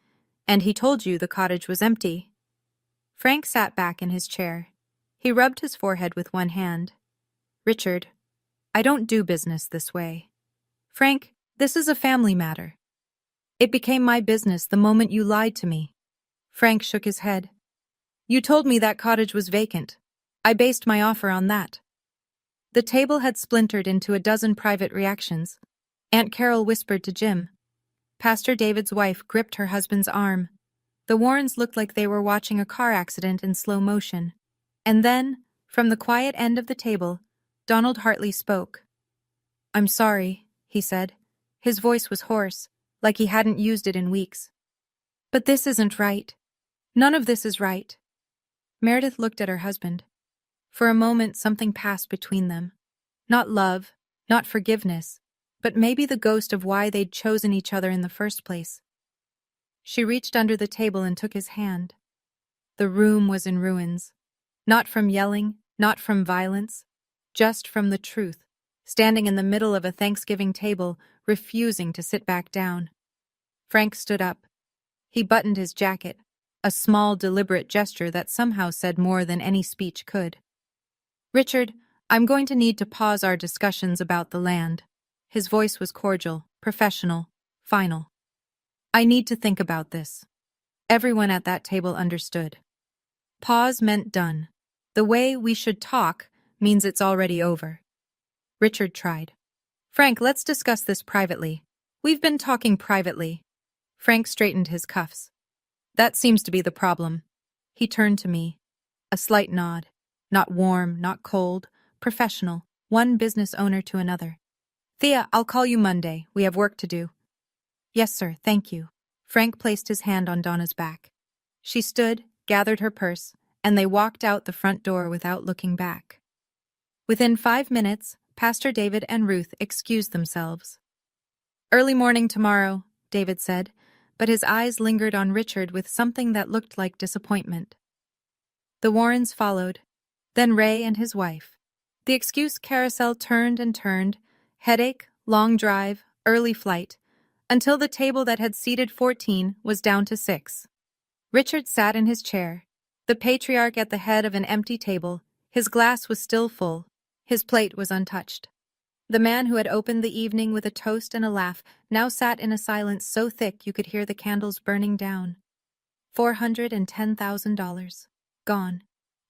and he told you the cottage was empty." Frank sat back in his chair. He rubbed his forehead with one hand. "Richard, I don't do business this way. Frank, this is a family matter. It became my business the moment you lied to me." Frank shook his head. "You told me that cottage was vacant. I based my offer on that." The table had splintered into a dozen private reactions. Aunt Carol whispered to Jim. Pastor David's wife gripped her husband's arm. The Warrens looked like they were watching a car accident in slow motion. And then, from the quiet end of the table, Donald Hartley spoke. "I'm sorry," he said. His voice was hoarse, like he hadn't used it in weeks. "But this isn't right. None of this is right." Meredith looked at her husband. For a moment, something passed between them. Not love, not forgiveness, but maybe the ghost of why they'd chosen each other in the first place. She reached under the table and took his hand. The room was in ruins. Not from yelling, not from violence, just from the truth, standing in the middle of a Thanksgiving table, refusing to sit back down. Frank stood up. He buttoned his jacket, a small, deliberate gesture that somehow said more than any speech could. "Richard, I'm going to need to pause our discussions about the land." His voice was cordial, professional, final. "I need to think about this." Everyone at that table understood. Pause meant done. The way we should talk means it's already over. Richard tried. "Frank, let's discuss this privately. We've been talking privately." Frank straightened his cuffs. "That seems to be the problem." He turned to me. A slight nod. Not warm, not cold, professional, one business owner to another. Thea, I'll call you Monday. We have work to do. Yes, sir, thank you. Frank placed his hand on Donna's back. She stood, gathered her purse, and they walked out the front door without looking back. Within 5 minutes, Pastor David and Ruth excused themselves. Early morning tomorrow, David said, but his eyes lingered on Richard with something that looked like disappointment. The Warrens followed, then Ray and his wife. The excuse carousel turned and turned, headache, long drive, early flight, until the table that had seated 14 was down to 6. Richard sat in his chair, the patriarch at the head of an empty table. His glass was still full, his plate was untouched. The man who had opened the evening with a toast and a laugh now sat in a silence so thick you could hear the candles burning down. $410,000. Gone.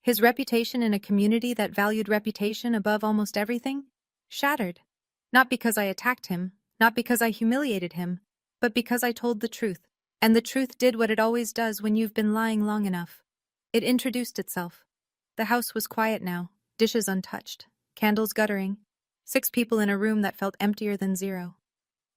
His reputation in a community that valued reputation above almost everything? Shattered. Not because I attacked him, not because I humiliated him, but because I told the truth. And the truth did what it always does when you've been lying long enough. It introduced itself. The house was quiet now, dishes untouched, candles guttering, 6 people in a room that felt emptier than 0.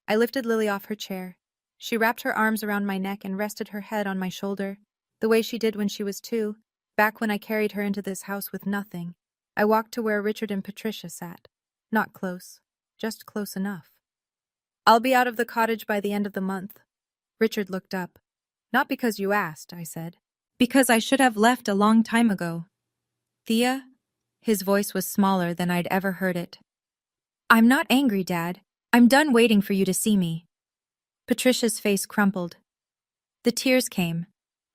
I lifted Lily off her chair. She wrapped her arms around my neck and rested her head on my shoulder, the way she did when she was 2, back when I carried her into this house with nothing. I walked to where Richard and Patricia sat. Not close, just close enough. I'll be out of the cottage by the end of the month. Richard looked up. Not because you asked, I said. Because I should have left a long time ago. Thea? His voice was smaller than I'd ever heard it. I'm not angry, Dad. I'm done waiting for you to see me. Patricia's face crumpled. The tears came.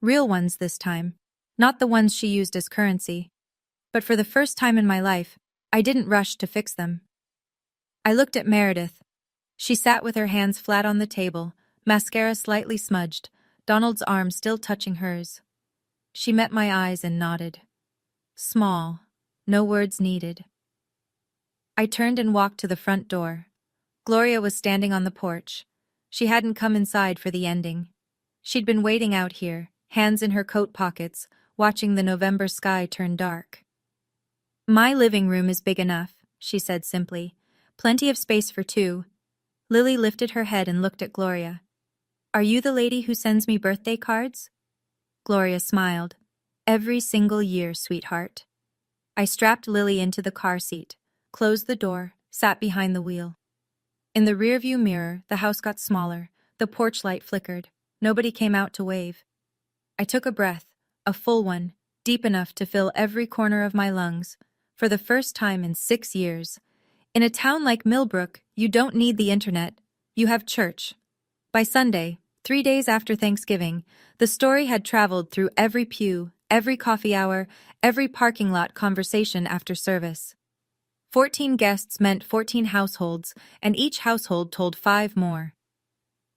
Real ones this time. Not the ones she used as currency. But for the first time in my life, I didn't rush to fix them. I looked at Meredith. She sat with her hands flat on the table, mascara slightly smudged, Donald's arm still touching hers. She met my eyes and nodded. Small. No words needed. I turned and walked to the front door. Gloria was standing on the porch. She hadn't come inside for the ending. She'd been waiting out here, hands in her coat pockets, watching the November sky turn dark. My living room is big enough, she said simply. Plenty of space for 2. Lily lifted her head and looked at Gloria. Are you the lady who sends me birthday cards? Gloria smiled. Every single year, sweetheart. I strapped Lily into the car seat, closed the door, sat behind the wheel. In the rearview mirror, the house got smaller, the porch light flickered. Nobody came out to wave. I took a breath, a full one, deep enough to fill every corner of my lungs. For the first time in 6 years. In a town like Millbrook, you don't need the internet. You have church. By Sunday, 3 days after Thanksgiving, the story had traveled through every pew, every coffee hour, every parking lot conversation after service. 14 guests meant 14 households, and each household told 5 more.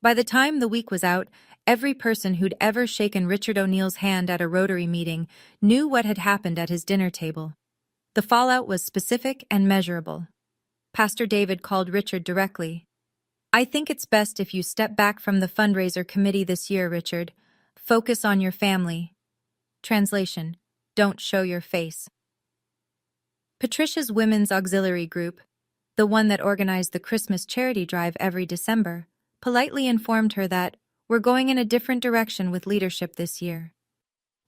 By the time the week was out, every person who'd ever shaken Richard O'Neill's hand at a Rotary meeting knew what had happened at his dinner table. The fallout was specific and measurable. Pastor David called Richard directly. I think it's best if you step back from the fundraiser committee this year, Richard. Focus on your family. Translation: don't show your face. Patricia's women's auxiliary group, the one that organized the Christmas charity drive every December, politely informed her that we're going in a different direction with leadership this year.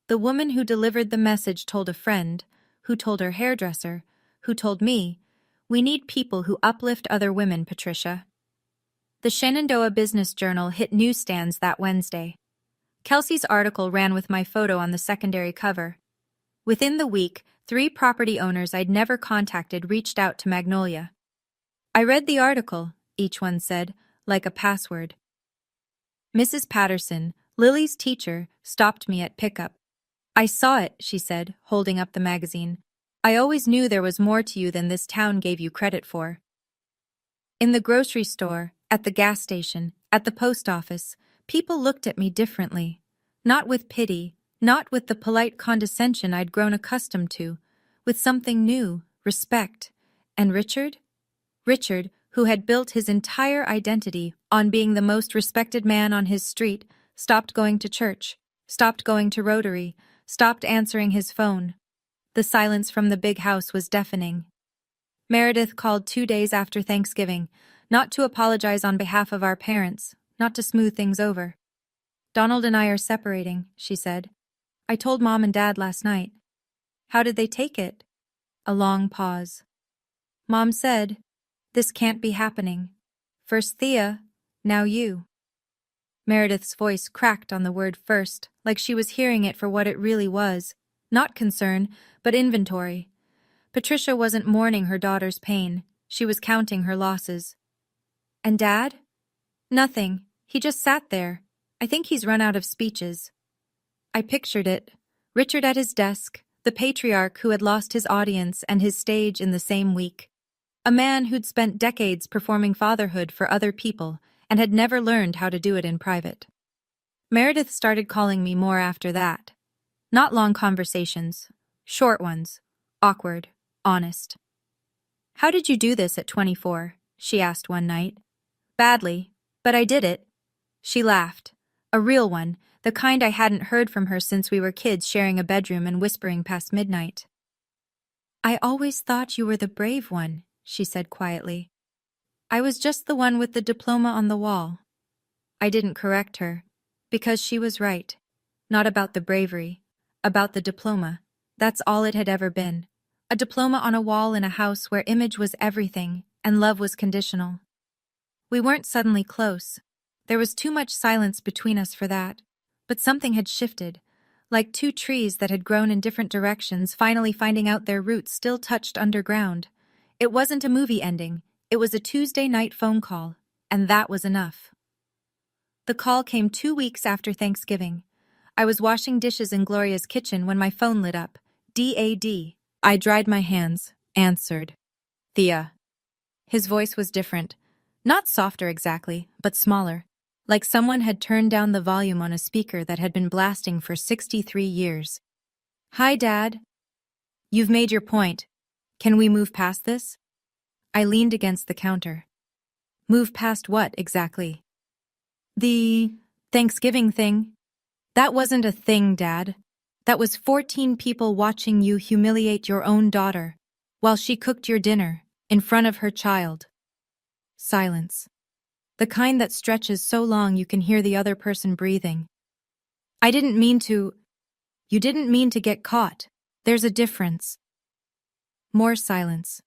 The woman who delivered the message told a friend, who told her hairdresser, who told me, we need people who uplift other women, Patricia. The Shenandoah Business Journal hit newsstands that Wednesday. Kelsey's article ran with my photo on the secondary cover. Within the week, 3 property owners I'd never contacted reached out to Magnolia. I read the article, each one said, like a password. Mrs. Patterson, Lily's teacher, stopped me at pickup. I saw it, she said, holding up the magazine. I always knew there was more to you than this town gave you credit for. In the grocery store, at the gas station, at the post office, people looked at me differently. Not with pity, not with the polite condescension I'd grown accustomed to, with something new, respect. And Richard? Richard, who had built his entire identity on being the most respected man on his street, stopped going to church, stopped going to Rotary, stopped answering his phone. The silence from the big house was deafening. Meredith called 2 days after Thanksgiving. Not to apologize on behalf of our parents, not to smooth things over. Donald and I are separating, she said. I told Mom and Dad last night. How did they take it? A long pause. Mom said, "This can't be happening. First Thea, now you." Meredith's voice cracked on the word first, like she was hearing it for what it really was. Not concern, but inventory. Patricia wasn't mourning her daughter's pain. She was counting her losses. And Dad? Nothing. He just sat there. I think he's run out of speeches. I pictured it. Richard at his desk, the patriarch who had lost his audience and his stage in the same week. A man who'd spent decades performing fatherhood for other people and had never learned how to do it in private. Meredith started calling me more after that. Not long conversations. Short ones. Awkward. Honest. "How did you do this at 24? She asked one night. "Badly, but I did it." She laughed. A real one, the kind I hadn't heard from her since we were kids sharing a bedroom and whispering past midnight. "I always thought you were the brave one," she said quietly. "I was just the one with the diploma on the wall." I didn't correct her, because she was right. Not about the bravery, about the diploma. That's all it had ever been. A diploma on a wall in a house where image was everything and love was conditional. We weren't suddenly close. There was too much silence between us for that. But something had shifted, like two trees that had grown in different directions finally finding out their roots still touched underground. It wasn't a movie ending, it was a Tuesday night phone call, and that was enough. The call came 2 weeks after Thanksgiving. I was washing dishes in Gloria's kitchen when my phone lit up. DAD. I dried my hands, answered. "Thea." His voice was different. Not softer exactly, but smaller. Like someone had turned down the volume on a speaker that had been blasting for 63 years. "Hi, Dad." "You've made your point. Can we move past this?" I leaned against the counter. "Move past what, exactly?" "The Thanksgiving thing." "That wasn't a thing, Dad. That was 14 people watching you humiliate your own daughter while she cooked your dinner in front of her child." Silence. The kind that stretches so long you can hear the other person breathing. "I didn't mean to." "You didn't mean to get caught. There's a difference." More silence.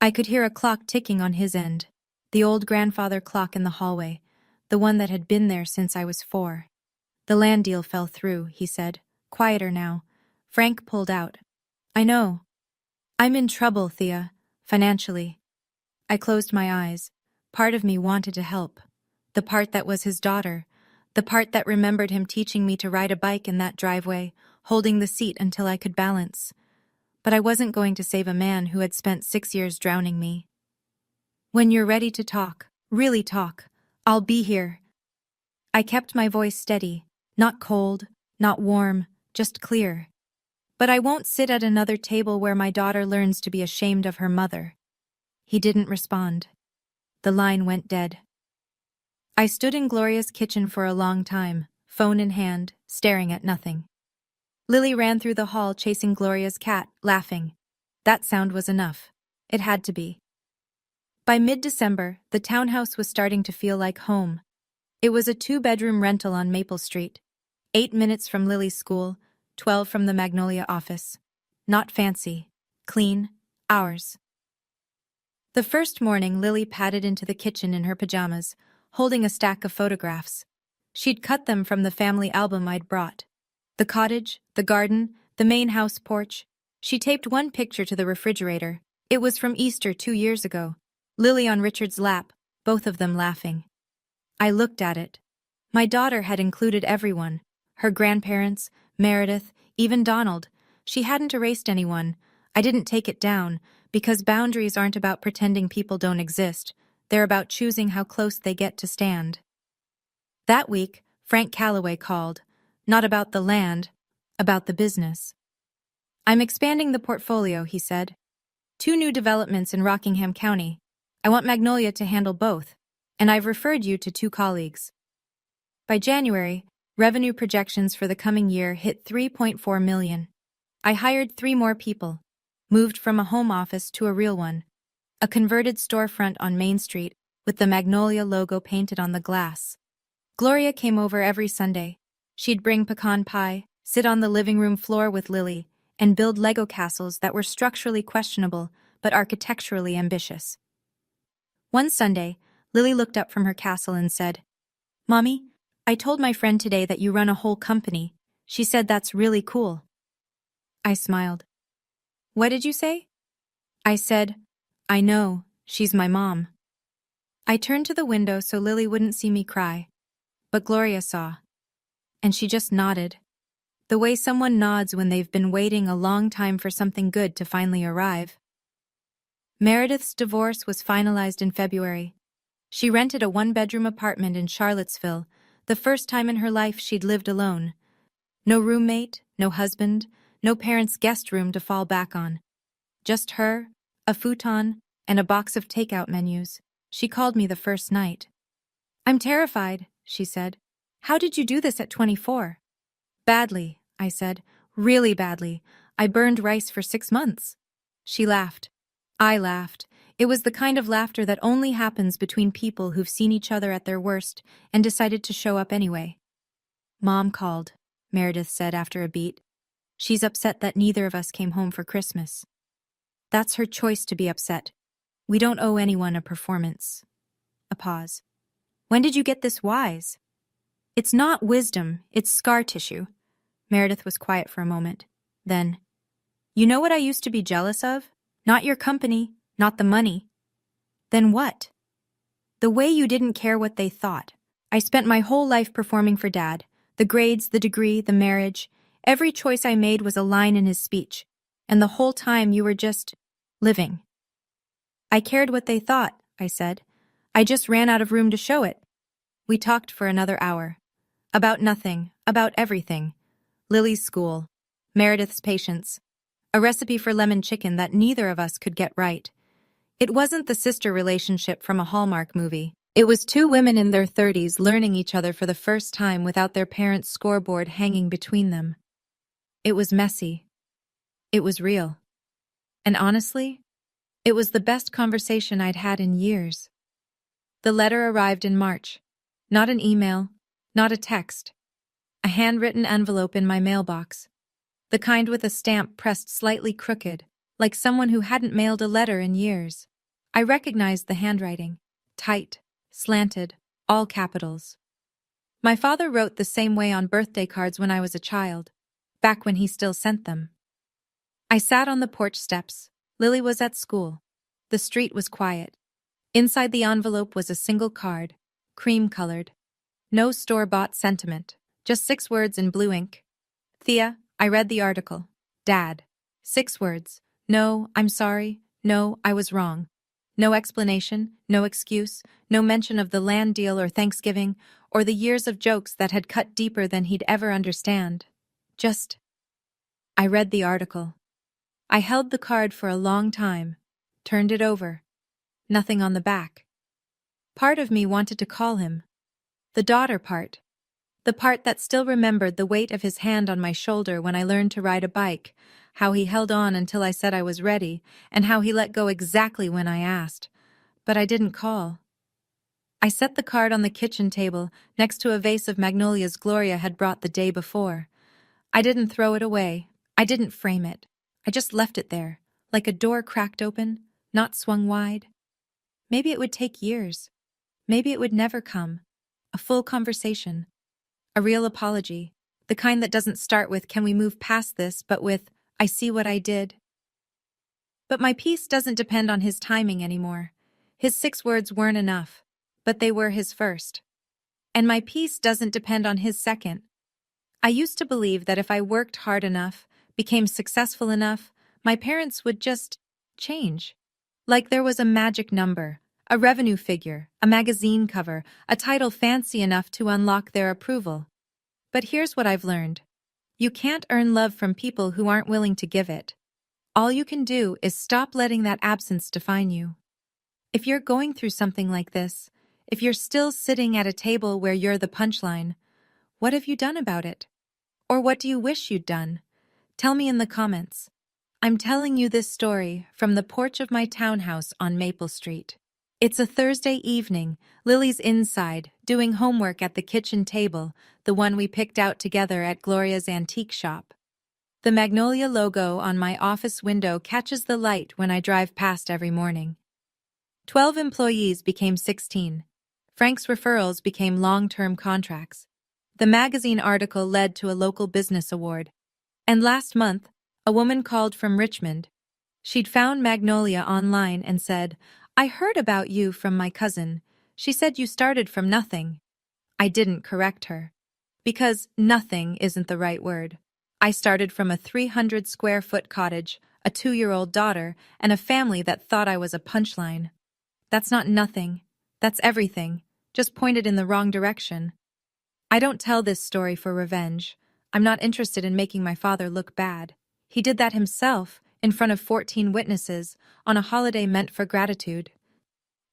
I could hear a clock ticking on his end, the old grandfather clock in the hallway, the one that had been there since I was 4. "The land deal fell through," he said, quieter now. Frank pulled out. "I know. I'm in trouble, Thea, financially." I closed my eyes. Part of me wanted to help. The part that was his daughter. The part that remembered him teaching me to ride a bike in that driveway, holding the seat until I could balance. But I wasn't going to save a man who had spent 6 years drowning me. "When you're ready to talk, really talk, I'll be here." I kept my voice steady, not cold, not warm, just clear. "But I won't sit at another table where my daughter learns to be ashamed of her mother." He didn't respond. The line went dead. I stood in Gloria's kitchen for a long time, phone in hand, staring at nothing. Lily ran through the hall chasing Gloria's cat, laughing. That sound was enough. It had to be. By mid-December, the townhouse was starting to feel like home. It was a 2-bedroom rental on Maple Street. 8 minutes from Lily's school, 12 from the Magnolia office. Not fancy. Clean. Ours. The first morning, Lily padded into the kitchen in her pajamas, holding a stack of photographs. She'd cut them from the family album I'd brought. The cottage, the garden, the main house porch. She taped one picture to the refrigerator. It was from Easter 2 years ago. Lily on Richard's lap, both of them laughing. I looked at it. My daughter had included everyone. Her grandparents, Meredith, even Donald. She hadn't erased anyone. I didn't take it down, because boundaries aren't about pretending people don't exist. They're about choosing how close they get to stand. That week, Frank Calloway called. Not about the land, about the business. "I'm expanding the portfolio," he said. 2 new developments in Rockingham County. I want Magnolia to handle both, and I've referred you to 2 colleagues. By January, revenue projections for the coming year hit $3.4 million. I hired 3 more people. Moved from a home office to a real one. A converted storefront on Main Street, with the Magnolia logo painted on the glass. Gloria came over every Sunday. She'd bring pecan pie, sit on the living room floor with Lily, and build Lego castles that were structurally questionable but architecturally ambitious. One Sunday, Lily looked up from her castle and said, "Mommy, I told my friend today that you run a whole company. She said that's really cool." I smiled. "What did you say?" I said, "I know, she's my mom." I turned to the window so Lily wouldn't see me cry, but Gloria saw. And she just nodded. The way someone nods when they've been waiting a long time for something good to finally arrive. Meredith's divorce was finalized in February. She rented a one-bedroom apartment in Charlottesville, the first time in her life she'd lived alone. No roommate, no husband, no parents' guest room to fall back on. Just her, a futon, and a box of takeout menus. She called me the first night. "I'm terrified," she said. "How did you do this at 24? "Badly," I said. "Really badly. I burned rice for 6 months." She laughed. I laughed. It was the kind of laughter that only happens between people who've seen each other at their worst and decided to show up anyway. "Mom called," Meredith said after a beat. "She's upset that neither of us came home for Christmas." "That's her choice to be upset. We don't owe anyone a performance." A pause. "When did you get this wise?" "It's not wisdom, it's scar tissue." Meredith was quiet for a moment. Then, "You know what I used to be jealous of? Not your company, not the money." "Then what?" "The way you didn't care what they thought. I spent my whole life performing for Dad. The grades, the degree, the marriage. Every choice I made was a line in his speech. And the whole time you were just living." "I cared what they thought," I said. "I just ran out of room to show it." We talked for another hour. About nothing, about everything. Lily's school, Meredith's patience, a recipe for lemon chicken that neither of us could get right. It wasn't the sister relationship from a Hallmark movie. It was two women in their 30s learning each other for the first time without their parents' scoreboard hanging between them. It was messy. It was real. And honestly, it was the best conversation I'd had in years. The letter arrived in March. Not an email, not a text. A handwritten envelope in my mailbox. The kind with a stamp pressed slightly crooked, like someone who hadn't mailed a letter in years. I recognized the handwriting. Tight, slanted, all capitals. My father wrote the same way on birthday cards when I was a child, back when he still sent them. I sat on the porch steps. Lily was at school. The street was quiet. Inside the envelope was a single card, cream-colored. No store-bought sentiment, just 6 words in blue ink. "Thea, I read the article. Dad." 6 words. "No, I'm sorry. No, I was wrong." No explanation, no excuse, no mention of the land deal or Thanksgiving, or the years of jokes that had cut deeper than he'd ever understand. Just, I read the article. I held the card for a long time, turned it over. Nothing on the back. Part of me wanted to call him. The daughter part. The part that still remembered the weight of his hand on my shoulder when I learned to ride a bike, how he held on until I said I was ready, and how he let go exactly when I asked. But I didn't call. I set the card on the kitchen table next to a vase of magnolias Gloria had brought the day before. I didn't throw it away. I didn't frame it. I just left it there, like a door cracked open, not swung wide. Maybe it would take years. Maybe it would never come. A full conversation. A real apology. The kind that doesn't start with, "Can we move past this?" but with, "I see what I did." But my peace doesn't depend on his timing anymore. His 6 words weren't enough, but they were his first. And my peace doesn't depend on his second. I used to believe that if I worked hard enough, became successful enough, my parents would just change. Like there was a magic number, a revenue figure, a magazine cover, a title fancy enough to unlock their approval. But here's what I've learned. You can't earn love from people who aren't willing to give it. All you can do is stop letting that absence define you. If you're going through something like this, if you're still sitting at a table where you're the punchline, what have you done about it? Or what do you wish you'd done? Tell me in the comments. I'm telling you this story from the porch of my townhouse on Maple Street. It's a Thursday evening. Lily's inside, doing homework at the kitchen table, the one we picked out together at Gloria's antique shop. The magnolia logo on my office window catches the light when I drive past every morning. 12 employees became 16. Frank's referrals became long-term contracts. The magazine article led to a local business award. And last month, a woman called from Richmond. She'd found Magnolia online and said, "I heard about you from my cousin. She said you started from nothing." I didn't correct her. Because nothing isn't the right word. I started from a 300-square-foot cottage, a 2-year-old daughter, and a family that thought I was a punchline. That's not nothing. That's everything, just pointed in the wrong direction. I don't tell this story for revenge. I'm not interested in making my father look bad. He did that himself, in front of 14 witnesses, on a holiday meant for gratitude.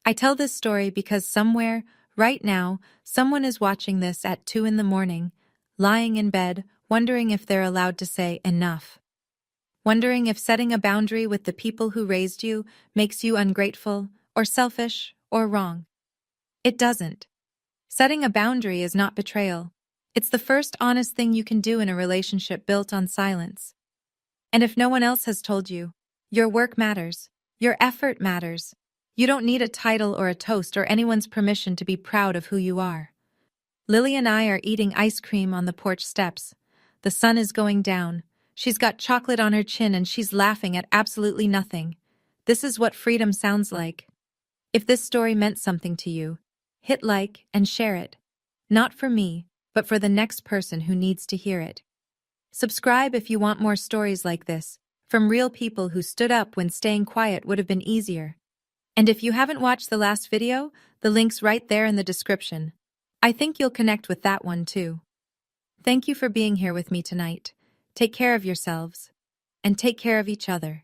I tell this story because somewhere, right now, someone is watching this at 2 in the morning, lying in bed, wondering if they're allowed to say enough. Wondering if setting a boundary with the people who raised you makes you ungrateful, or selfish, or wrong. It doesn't. Setting a boundary is not betrayal. It's the first honest thing you can do in a relationship built on silence. And if no one else has told you, your work matters. Your effort matters. You don't need a title or a toast or anyone's permission to be proud of who you are. Lily and I are eating ice cream on the porch steps. The sun is going down. She's got chocolate on her chin and she's laughing at absolutely nothing. This is what freedom sounds like. If this story meant something to you, hit like and share it. Not for me, but for the next person who needs to hear it. Subscribe if you want more stories like this, from real people who stood up when staying quiet would have been easier. And if you haven't watched the last video, the link's right there in the description. I think you'll connect with that one too. Thank you for being here with me tonight. Take care of yourselves. And take care of each other.